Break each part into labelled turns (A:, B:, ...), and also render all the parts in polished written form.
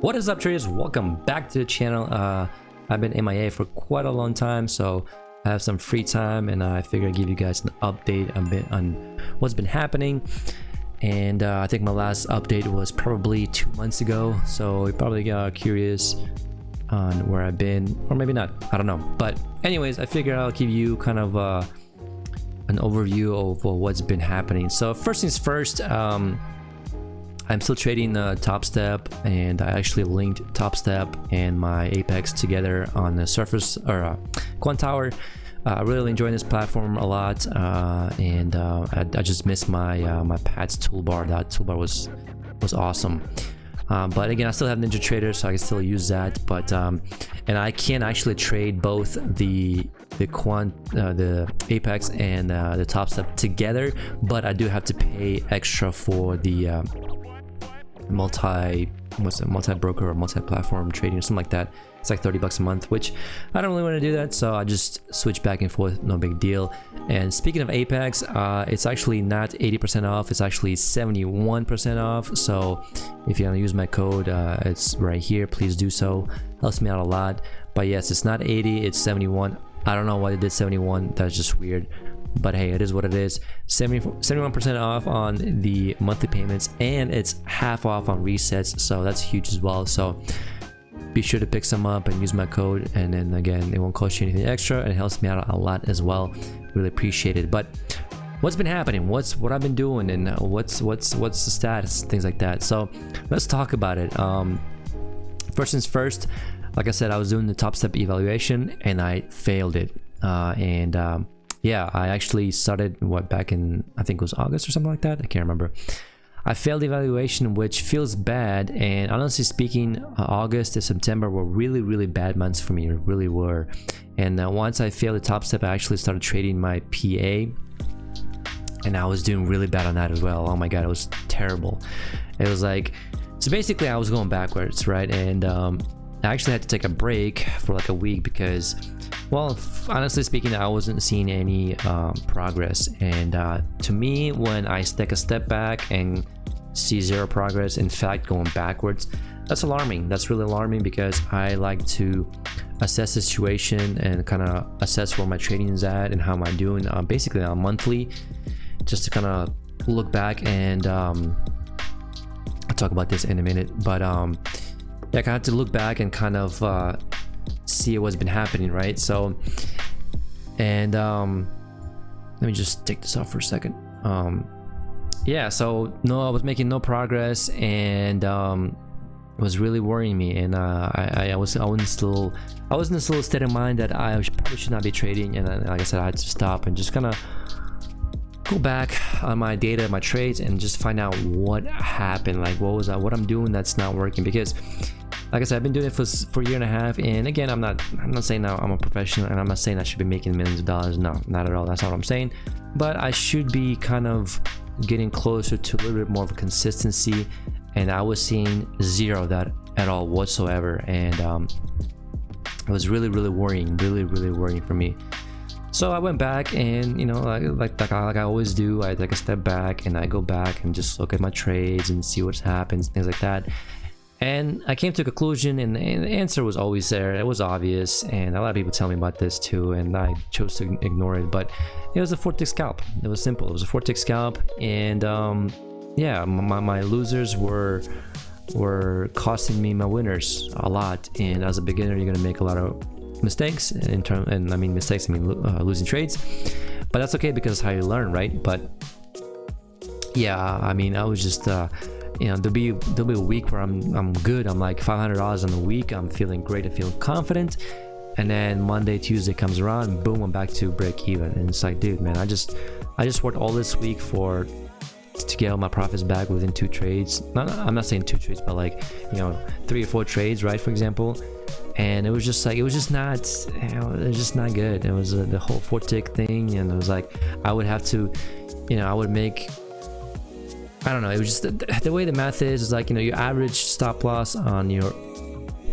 A: What is up, traders? Welcome back to the channel. I've been MIA for quite a long time, so I have some free time and I figured I'd give you guys an update a bit on what's been happening. And I think my last update was probably 2 months ago, so you probably got curious on where I've been, or maybe not, I don't know. But anyways, I figured I'll give you kind of an overview of what's been happening. So first things first, I'm still trading Top Step, and I actually linked Top Step and my Apex together on the Surface or Quantower. Really enjoying this platform a lot, and I just missed my my Pat's toolbar. That toolbar was awesome. But again, I still have NinjaTrader, so I can still use that. But and I can actually trade both the Apex and the Top Step together, but I do have to pay extra for the multi-broker or multi-platform trading or something like that. It's like 30 bucks a month, which I don't really want to do that, so I just switch back and forth, no big deal. And speaking of Apex, it's actually not 80% off, it's actually 71% off. So if you want to use my code, it's right here, please do so. Helps me out a lot. But yes, it's not 80, it's 71. I don't know why they did 71, that's just weird. But hey, it is what it is. 71% off on the monthly payments, and it's half off on resets, so that's huge as well. So be sure to pick some up and use my code, and then again, it won't cost you anything extra, and it helps me out a lot as well. Really appreciate it. But what's been happening, what I've been doing, and what's the status, things like that. So let's talk about it. First things first, like I said, I was doing the Top Step evaluation and I failed it, yeah, I actually started back in, I think it was August or something like that, I can't remember. I failed the evaluation, which feels bad, and honestly speaking, August and September were really bad months for me. It really were. And once I failed the Top Step, I actually started trading my PA, and I was doing really bad on that as well. Oh my god, it was terrible. It was like, so basically I was going backwards, right? And I actually had to take a break for like a week because, well, honestly speaking, I wasn't seeing any progress. And to me, when I take a step back and see zero progress, in fact going backwards, that's alarming. That's really alarming, because I like to assess the situation and kind of assess where my trading is at and how am I doing, basically on a monthly, just to kind of look back. And I'll talk about this in a minute, but yeah, I kind of have to look back and kind of see what's been happening, right? So, and let me just take this off for a second. Yeah, so no, I was making no progress, and it was really worrying me. And I wasn't still a state of mind that I probably should not be trading. And like I said, I had to stop and just kind of go back on my data, my trades, and just find out what happened. Like, what I'm doing that's not working. Because like I said, I've been doing it for a year and a half, and again, I'm not saying now I'm a professional, and I'm not saying I should be making millions of dollars. No, not at all. That's not what I'm saying. But I should be kind of getting closer to a little bit more of a consistency, and I was seeing zero of that at all whatsoever. And it was really worrying, really worrying for me. So I went back, and you know, like I always do, I take a step back and I go back and just look at my trades and see what happens, things like that. And I came to a conclusion, and the answer was always there. It was obvious, and a lot of people tell me about this too, and I chose to ignore it. But it was a 4-tick scalp. It was simple. It was a 4-tick scalp, and yeah, my losers were costing me my winners a lot. And as a beginner, you're gonna make a lot of mistakes and I mean losing trades, but that's okay, because it's how you learn, right? But yeah, I mean, I was just you know, there'll be a week where I'm good. I'm like $500 on the week. I'm feeling great. I feel confident. And then Monday, Tuesday comes around, boom, I'm back to break even. And it's like, dude, man, I just worked all this week to get all my profits back within 2 trades. I'm not saying 2 trades, but like, you know, 3 or 4 trades, right? For example. And it was just like, it was just not, you know, it was just not good. It was the whole 4-tick thing, and it was like, I would have to, you know, I would make, I don't know, it was just the way the math is like, you know, your average stop loss on your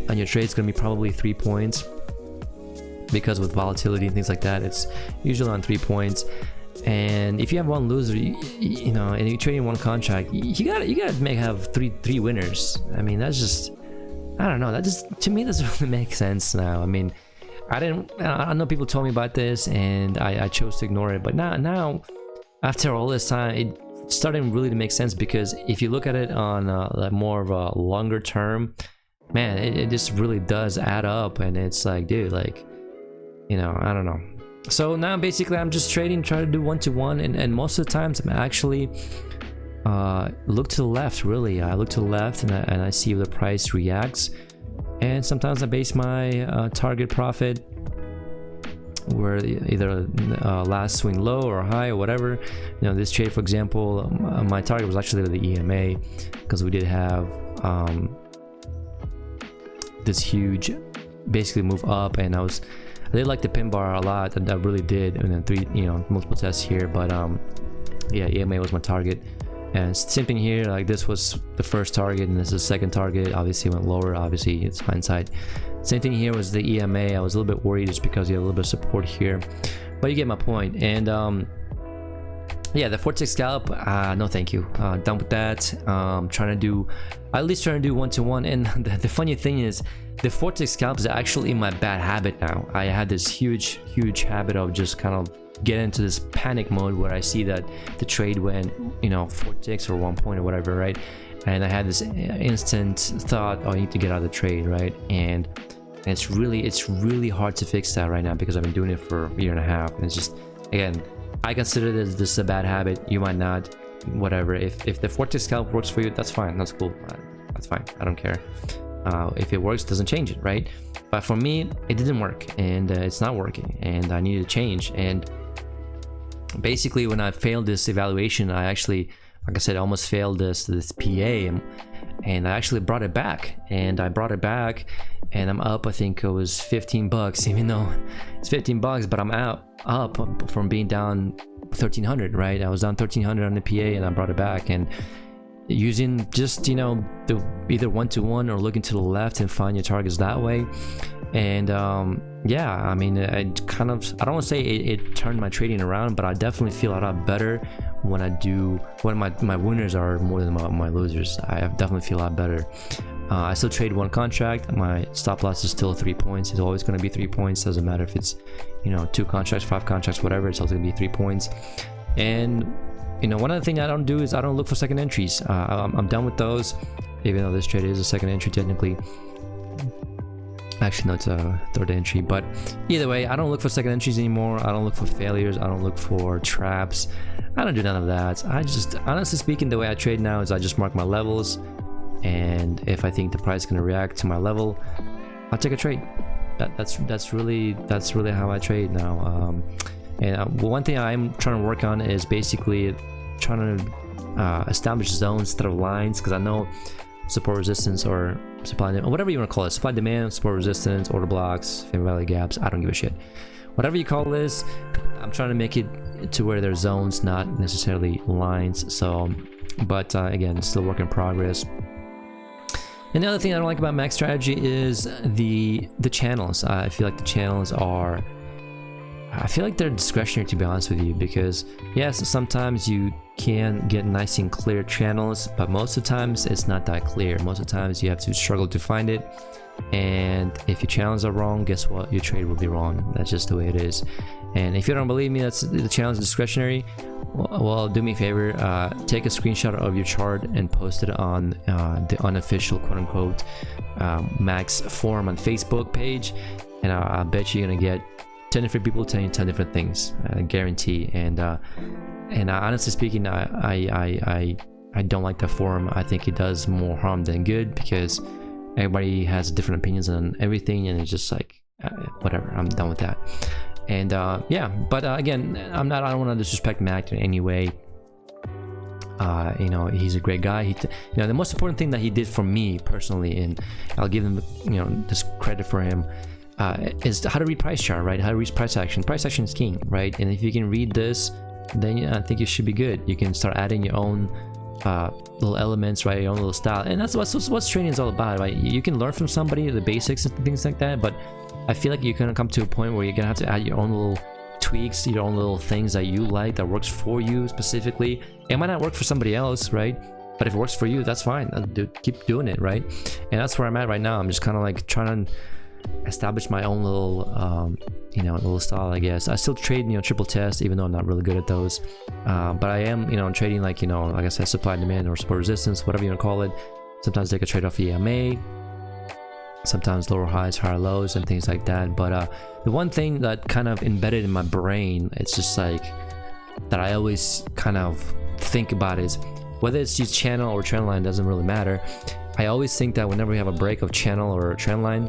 A: trade is going to be probably 3 points, because with volatility and things like that, it's usually on 3 points. And if you have one loser, you know, and you're trading one contract, you gotta have three winners. I mean, that's just I don't know, that just, to me, doesn't really make sense now. I mean, I know people told me about this and I chose to ignore it, but now after all this time, it's starting really to make sense, because if you look at it on like more of a longer term, man, it just really does add up. And it's like, dude, like, you know, I don't know. So now basically I'm just trading, trying to do one-to-one, and most of the times I'm actually look to the left. Really, I look to the left and I see where the price reacts, and sometimes I base my target profit where either last swing low or high or whatever. You know, this trade, for example, my target was actually the EMA, because we did have this huge basically move up, and I did like the pin bar a lot, and I really did, and then three, you know, multiple tests here, but yeah, EMA was my target. And same thing here, like this was the first target and this is the second target. Obviously it went lower, obviously it's hindsight. Same thing here was the EMA. I was a little bit worried just because you have a little bit of support here, but you get my point. And yeah, the 4-tick scalp, no thank you, done with that. Trying to do one-to-one. And the funny thing is, the 4-tick scalp is actually my bad habit now. I had this huge habit of just kind of get into this panic mode where I see that the trade went, you know, 4 ticks or 1 point or whatever, right? And I had this instant thought, oh, I need to get out of the trade, right? And it's really hard to fix that right now, because I've been doing it for a year and a half, and it's just, again, I consider this a bad habit. You might not, whatever. If the 4-tick scalp works for you, that's fine, that's cool, that's fine, I don't care. If it works, doesn't change it, right? But for me, it didn't work, and it's not working, and I needed to change. And basically, when I failed this evaluation, I actually, like I said, almost failed this PA, and I actually brought it back, and and I'm up, I think it was 15 bucks, even though it's 15 bucks, but I'm up from being down 1300, right? I was down 1300 on the PA, and I brought it back, and using just, you know, the either one-to-one or looking to the left and find your targets that way. And yeah, I mean, I don't want to say it turned my trading around, but I definitely feel a lot better when my winners are more than my losers. I definitely feel a lot better. I still trade one contract. My stop loss is still 3 points. It's always going to be 3 points. Doesn't matter if it's, you know, 2 contracts, 5 contracts, whatever. It's always going to be 3 points. And you know, one other thing I don't do is I don't look for second entries. I'm done with those, even though this trade is a second entry technically. Actually, no, it's a third entry. But either way, I don't look for second entries anymore. I don't look for failures. I don't look for traps. I don't do none of that. I just, honestly speaking, the way I trade now is I just mark my levels, and if I think the price is going to react to my level, I'll take a trade. That's really how I trade now. And one thing I'm trying to work on is basically trying to establish zones instead of lines, because I know support resistance or supply demand, or whatever you want to call it, supply demand, support resistance, order blocks, fair value gaps, I don't give a shit. Whatever you call this, I'm trying to make it to where they're zones, not necessarily lines. So, but again, it's still work in progress. And the other thing I don't like about max strategy is the channels. I feel like the channels are, I feel like they're discretionary, to be honest with you, because yes, sometimes you can get nice and clear channels, but most of the times it's not that clear. Most of the times you have to struggle to find it, and if your channels are wrong, guess what, your trade will be wrong. That's just the way it is. And if you don't believe me, that's the channel is discretionary, well, do me a favor, take a screenshot of your chart and post it on the unofficial quote-unquote max forum on Facebook page, and I bet you're gonna get 10 different people telling you 10 different things, I guarantee. And honestly speaking, I don't like that forum. I think it does more harm than good, because everybody has different opinions on everything, and it's just like whatever, I'm done with that. And yeah, but again, I don't want to disrespect Mac in any way. You know, he's a great guy. You know, the most important thing that he did for me personally, and I'll give him, you know, this credit for him, is how to read price chart, right? How to read price action. Price action is king, right? And if you can read this, then I think you should be good. You can start adding your own little elements, right? Your own little style, and that's what trading is all about, right? You can learn from somebody the basics and things like that, but I feel like you're gonna come to a point where you're gonna have to add your own little tweaks, your own little things that you like, that works for you specifically. It might not work for somebody else, right? But if it works for you, that's fine. Keep doing it, right? And that's where I'm at right now. I'm just kind of like trying to establish my own little you know, little style, I guess. I still trade, you know, triple test, even though I'm not really good at those, but I am, you know, trading, like, you know, like I said, supply and demand or support resistance, whatever you want to call it. Sometimes take a trade off EMA, sometimes lower highs, higher lows, and things like that. But the one thing that kind of embedded in my brain, it's just like that I always kind of think about is, whether it's just channel or trend line, doesn't really matter. I always think that whenever we have a break of channel or trend line,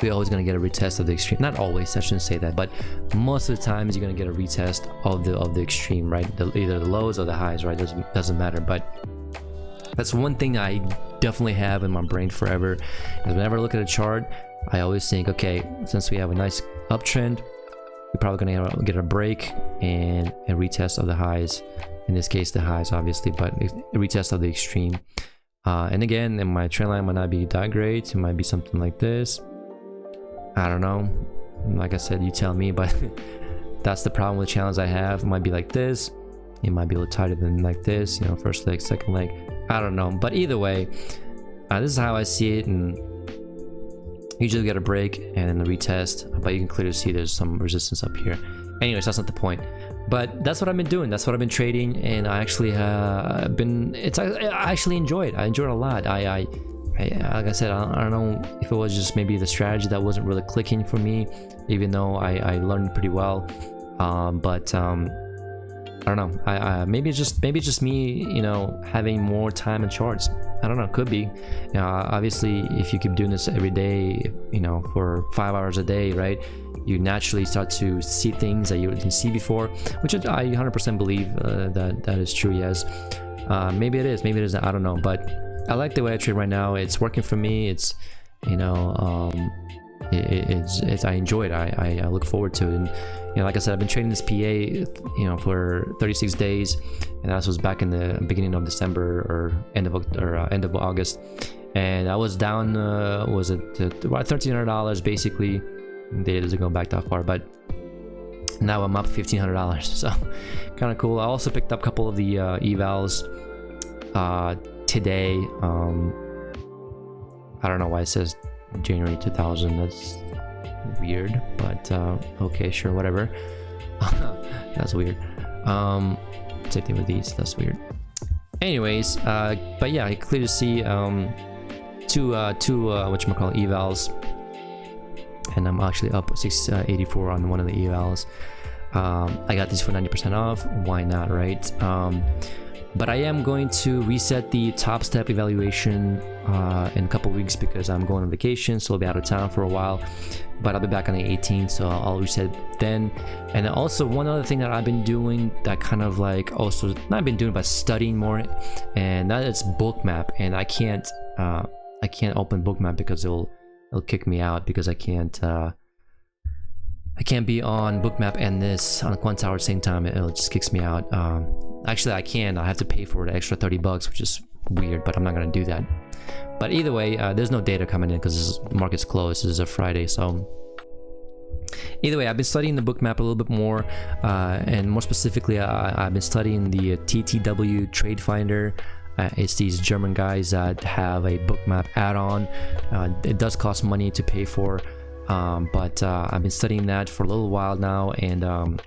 A: we're always going to get a retest of the extreme. Not always, I shouldn't say that, but most of the times you're going to get a retest of the extreme, right? Either the lows or the highs, right? Doesn't matter. But that's one thing I definitely have in my brain forever, is whenever I look at a chart, I always think, okay, since we have a nice uptrend, we're probably going to get a break and a retest of the highs. In this case, the highs, obviously, but a retest of the extreme. And again, in my trend line might not be that great. It might be something like this. I don't know. Like I said, you tell me, but that's the problem with channels I have. It might be like this. It might be a little tighter than like this, you know, first leg, second leg. I don't know. But either way, this is how I see it. And usually get a break and then a retest, but you can clearly see there's some resistance up here. Anyways, that's not the point. But that's what I've been doing. That's what I've been trading, and I actually I actually enjoy it. I enjoy it a lot. Like I said, I don't know if it was just maybe the strategy that wasn't really clicking for me, even though I learned pretty well. But I don't know. Maybe it's just me, you know, having more time in charts. I don't know. Could be. You know, obviously, if you keep doing this every day, you know, for 5 hours a day, right? You naturally start to see things that you didn't see before, which I 100% believe that is true. Yes. Maybe it is. Maybe it isn't. I don't know. But I like the way I trade right now. It's working for me. It's, you know, it's I enjoy it. I look forward to it. And, you know, like I said, I've been trading this PA, you know, for 36 days, and that was back in the beginning of December or end of August, and I was down. Was it about $1,300 basically? Data doesn't go back that far, but now I'm up $1,500. So kind of cool. I also picked up a couple of the evals today. I don't know why it says January 2000. That's weird, but okay, sure, whatever. That's weird. Same thing with these. That's weird. Anyways, but yeah, I clearly see two whatchamacallit evals, and I'm actually up 684 on one of the evals. I got these for 90% off. Why not, right? But I am going to reset the top step evaluation in a couple weeks because I'm going on vacation, so I'll be out of town for a while. But I'll be back on the 18th, so I'll reset then. And also one other thing that I've been doing that kind of like also not been doing but studying more, and that is bookmap. And I can't open bookmap because it'll kick me out because I can't be on bookmap and this on Quantower at the same time. It just kicks me out. Actually, I can. I have to pay for the extra $30, which is weird, but I'm not gonna do that. But either way, there's no data coming in because the market's closed. This is a Friday, so either way, I've been studying the bookmap a little bit more, and more specifically, I've been studying the TTW Trade Finder. It's these German guys that have a bookmap add-on. It does cost money to pay for, but I've been studying that for a little while now, and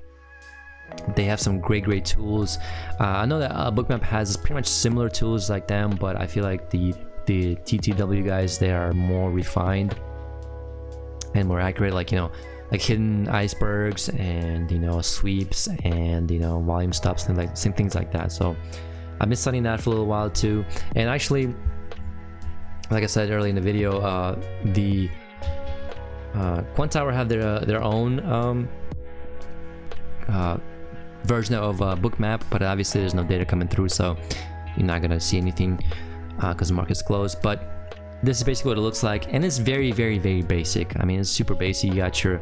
A: they have some great tools. I know that bookmap has pretty much similar tools like them, but I feel like the TTW guys, they are more refined and more accurate, like, you know, like hidden icebergs and, you know, sweeps and, you know, volume stops and like same things like that. So I've been studying that for a little while too. And actually, like I said earlier in the video, the Quantower have their own version of bookmap, but obviously there's no data coming through, so you're not gonna see anything because the market's closed. But this is basically what it looks like, and it's very basic. I mean, it's super basic. You got your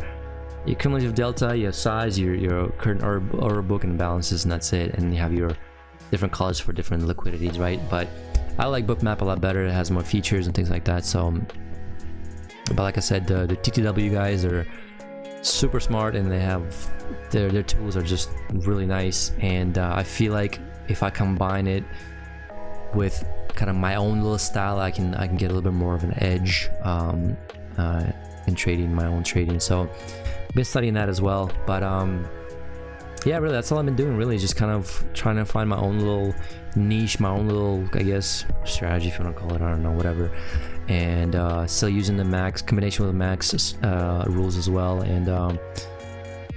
A: cumulative delta, your size, your current order book and balances, and that's it. And you have your different colors for different liquidities, right? But I like bookmap a lot better. It has more features and things like that. So, but like I said, the TTW guys are super smart, and they have their tools are just really nice. And I feel like if I combine it with kind of my own little style, I can get a little bit more of an edge in trading, my own trading. So I've been studying that as well. But yeah, really, that's all I've been doing, really, just kind of trying to find my own little niche, my own little, I guess, strategy, if you want to call it, I don't know, whatever. And still using the max combination with the max rules as well. And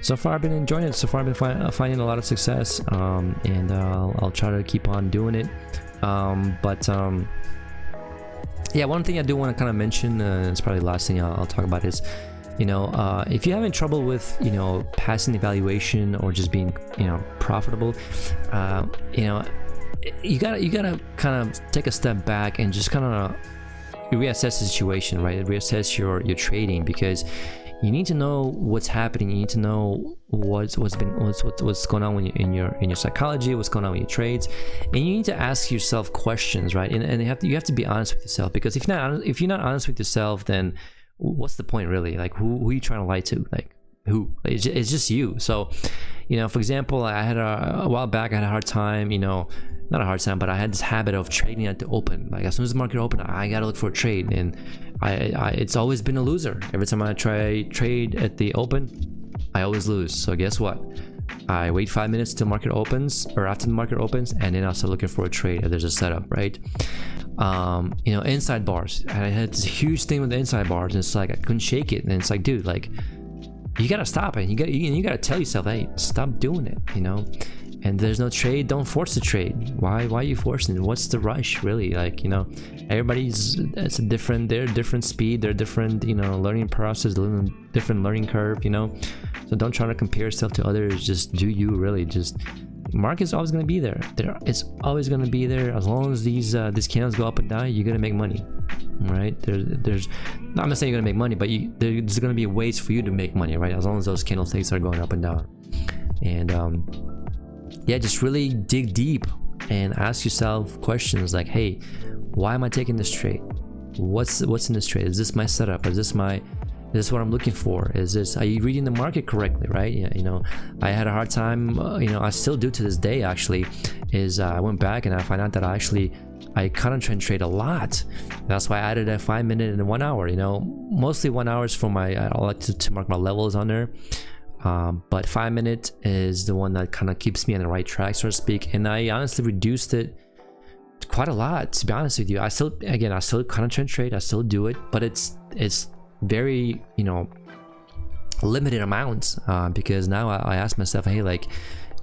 A: so far I've been enjoying it. So far I've been finding a lot of success, and I'll try to keep on doing it. Yeah, one thing I do want to kind of mention, it's probably the last thing I'll talk about, is, you know, if you're having trouble with, you know, passing the evaluation or just being, you know, profitable, you know, you gotta kind of take a step back and just kind of reassess the situation, right? Reassess your trading, because you need to know what's happening. You need to know what's going on when in your psychology, what's going on with your trades, and you need to ask yourself questions, right? And you have to be honest with yourself, because if you're not honest with yourself, then what's the point, really? Like, who are you trying to lie to? Like, who? It's just you. So, you know, for example, I had a while back, I had a hard time, you know, not a hard time, but I had this habit of trading at the open. Like, as soon as the market opened, I gotta look for a trade, and it's always been a loser. Every time I try trade at the open, I always lose. So guess what? I wait 5 minutes till market opens, or after the market opens, and then I'll start looking for a trade if there's a setup, right? You know, inside bars. I had this huge thing with the inside bars, and it's like I couldn't shake it. And it's like, dude, like, you gotta stop it. You gotta tell yourself, hey, stop doing it, you know? And there's no trade, don't force the trade. Why are you forcing it? What's the rush, really? Like, you know, it's they're different speed, they're different, you know, learning process, different learning curve, you know? So don't try to compare yourself to others, just do you, really. Just, market's always gonna be there. It's always gonna be there. As long as these candles go up and down, you're gonna make money, right? There's I'm not saying you're gonna make money, but there's gonna be ways for you to make money, right? As long as those candlesticks are going up and down. And yeah, just really dig deep and ask yourself questions like, hey, why am I taking this trade? What's in this trade? Is this my setup? Is this what I'm looking for? Are you reading the market correctly, right? Yeah, you know, I had a hard time, you know, I still do to this day, actually, I went back and I found out that I concentrate trade a lot. That's why I added a 5 minute and 1 hour, you know, mostly 1 hour is for I like to mark my levels on there. But 5 minute is the one that kind of keeps me on the right track, so to speak. And I honestly reduced it quite a lot, to be honest with you. I still concentrate trade, I still do it, but it's very, you know, limited amounts, because now I ask myself, hey, like,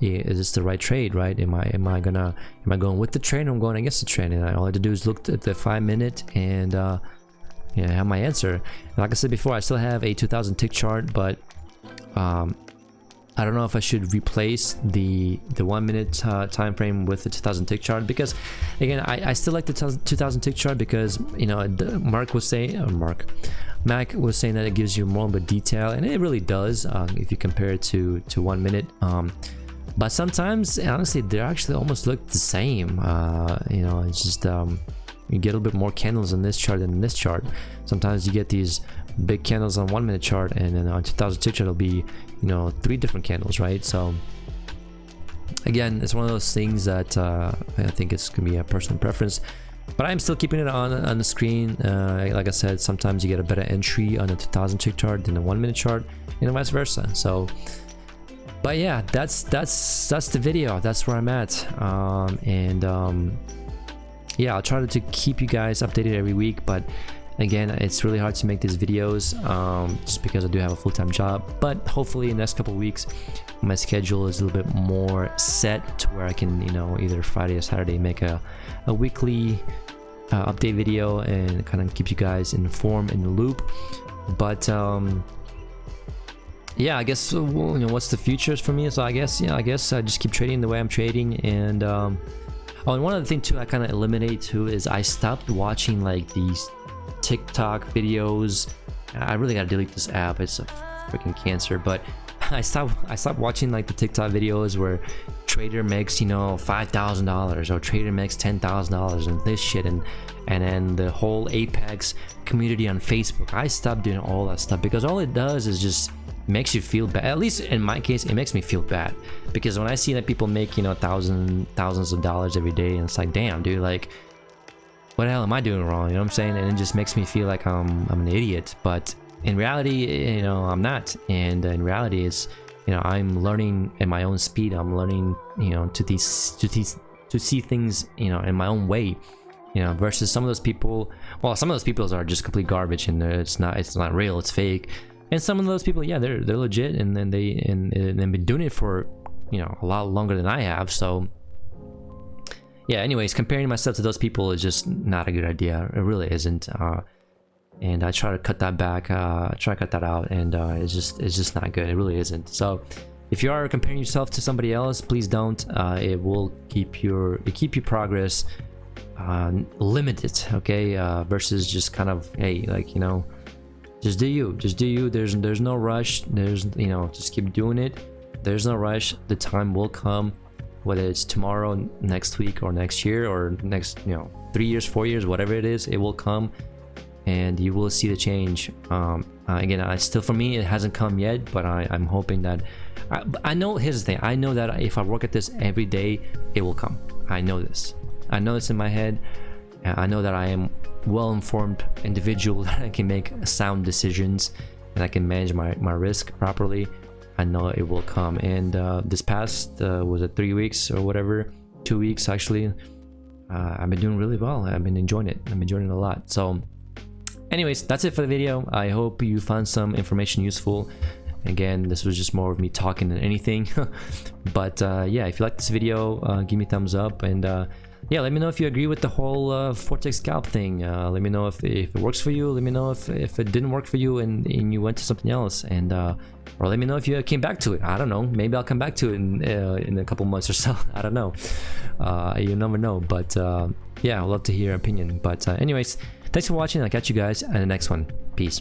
A: is this the right trade, right? Am I going with the trend, or I'm going against the trend? And all I have to do is look at the 5 minute and you know, have my answer. And like I said before, I still have a 2000 tick chart, but I don't know if I should replace the 1 minute time frame with the 2000 tick chart, because again, I still like the 2000 tick chart, because, you know, Mac was saying that it gives you more of a detail, and it really does, if you compare it to 1 minute. But sometimes, honestly, they actually almost look the same. You know, it's just you get a little bit more candles in this chart than in this chart. Sometimes you get these big candles on 1 minute chart, and then on 2000 tick chart it'll be, you know, 3 different candles, right? So again, it's one of those things that I think it's gonna be a personal preference, but I'm still keeping it on the screen. Like I said, sometimes you get a better entry on a 2000 tick chart than a 1 minute chart, and vice versa. So, but yeah, that's the video. That's where I'm at. Yeah, I'll try to keep you guys updated every week, but again, it's really hard to make these videos, just because I do have a full-time job. But hopefully in the next couple of weeks, my schedule is a little bit more set to where I can, you know, either Friday or Saturday make a weekly update video and kind of keep you guys informed, in the loop. But yeah, I guess, you know, what's the futures for me? So I guess I just keep trading the way I'm trading. And oh, and one other thing too, I kind of eliminate too, is I stopped watching like these TikTok videos. I really gotta delete this app, it's a freaking cancer. But I stopped watching like the TikTok videos where trader makes, you know, $5,000 or trader makes $10,000 and this shit, and then the whole Apex community on Facebook. I stopped doing all that stuff, because all it does is just makes you feel bad. At least in my case, it makes me feel bad, because when I see that people make, you know, thousands of dollars every day, and it's like, damn, dude, like, what the hell am I doing wrong? You know what I'm saying? And it just makes me feel like I'm an idiot. But in reality, you know, I'm not. And in reality, it's, you know, I'm learning at my own speed. I'm learning, you know, to see things, you know, in my own way. You know, versus some of those people. Well, some of those people are just complete garbage, and it's not real. It's fake. And some of those people, yeah, they're legit, and then they've been doing it for, you know, a lot longer than I have. So yeah, anyways, comparing myself to those people is just not a good idea. It really isn't. And I try to cut that back, try to cut that out, and it's just not good. It really isn't. So if you are comparing yourself to somebody else, please don't. It will keep your progress limited, okay? Versus just kind of, hey, like, you know, just do you. There's no rush. There's, you know, just keep doing it. There's no rush. The time will come, whether it's tomorrow, next week, or next year, or next, you know, 3 years, 4 years, whatever it is, it will come, and you will see the change. Again, for me, it hasn't come yet, but I'm hoping that. I know. Here's the thing. I know that if I work at this every day, it will come. I know this. I know it's in my head. I know that I am well-informed individual, that I can make sound decisions, and I can manage my risk properly. I know it will come. And this past was it 3 weeks or whatever, 2 weeks actually, I've been doing really well. I've been enjoying it. I'm enjoying it a lot. So anyways, that's it for the video. I hope you found some information useful. Again, this was just more of me talking than anything. But yeah, if you like this video, give me a thumbs up, and yeah, let me know if you agree with the whole Vortex scalp thing. Let me know if it works for you. Let me know if it didn't work for you, and you went to something else, and or let me know if you came back to it. I don't know, maybe I'll come back to it in a couple months or so. I don't know. You never know. But yeah, I'd love to hear your opinion. But anyways, thanks for watching. I'll catch you guys in the next one. Peace.